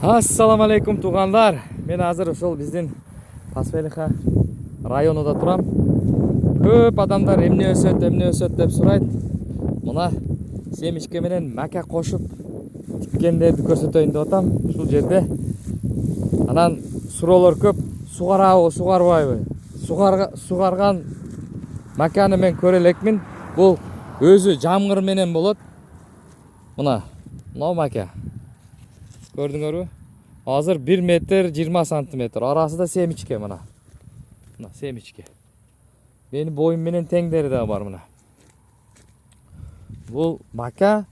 Assalamu alaikum туғандар. Мен азыр ошол биздин Пасвелиха районунда турам. Көп адамдар эмне өсөт деп сурайт. Мына семичке менен мака кошуп тиккендерди көрсөтөйүн деп атам. Ушул жерде анан суроолор көп. Сугарабы, сугарбайбы? Сугарган маканы мен көрө элекмин. Бул өзү жамгыр менен болот. Мына мака. Көрдүңөрбү? Азыр 1 метр 20 сантиметр. Арасы да семичке мына. Мына семичке. Менин боюм менен теңдери да бар мына. Бул мака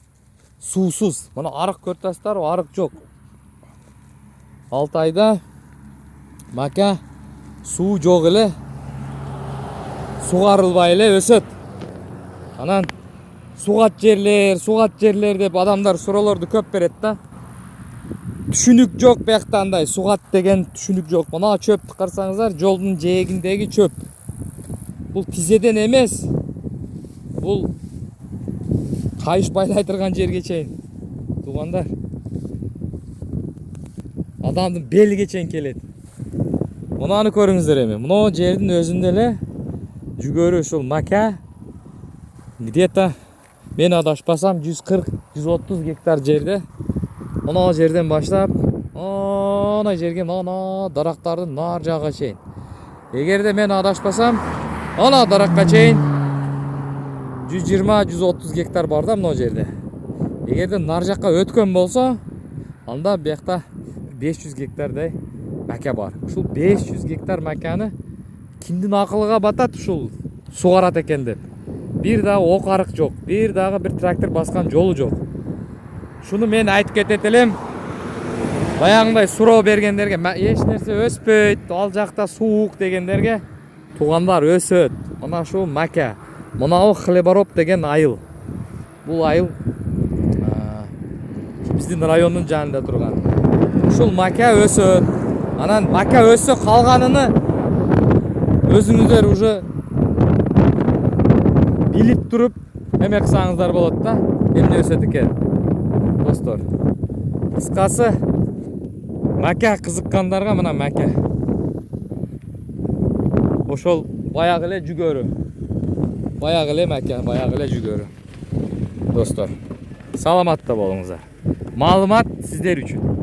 суусуз. Мына арык көрүп арык жок. 6 айда мака суу жок эле, сугарылбай эле өсөт. Анан сугат жерлер деп адамдар суроолорду көп берет да. Түшүнүк жок биякта андай сугат деген түшүнүк жок. Мына чөптү карасаңыздар, жолдун жээгиндеги чөп. Бул тизеден эмес. Бул кайыш байлай турган жерге чейин. Туугандар. Адамдын белиге чейин келет. Мунаны көрүңүздөр эми. Мына жердин өзүндө эле жүгөрү ушул мака где-то мен адашпасам 140-130 гектар жерде. Мына жерден баштап, ана жерге мына дарактардын нар жагына чейин. Эгерде мен адашпасам, ана даракка чейин 120-130 гектар бар да мына жерде. Эгерде нар жакка өткөн болсо, анда биякта 500 гектардай мака бар. Ушул 500 гектар маканы кимдин акылыга батат ушул сугарат экен деп. Бир дагы ок арык жок, бир трактор баскан жолу жок. Шуну мен айтып кетет элем. Баягындай суроо бергендерге эч нерсе өспөйт, ал жакта суук дегендерге, туугандар өсөт. Мына ушул мака. Мынау хлебороб деген айыл. Бул айыл биздин райондун жанында турган. Ушул мака өсөт. Анан мака өссө калганыны өзүңүздөр уже билип туруп эме кылсаңыздар болот да. Эмне өсөт экен? Достор, кыскасы мака кызыккандарга мына мака. Ошол баягы эле жүгөрү. Баягы эле мака, баягы эле жүгөрү. Достор, саламатта болуңуздар. Маалымат сиздер үчүн.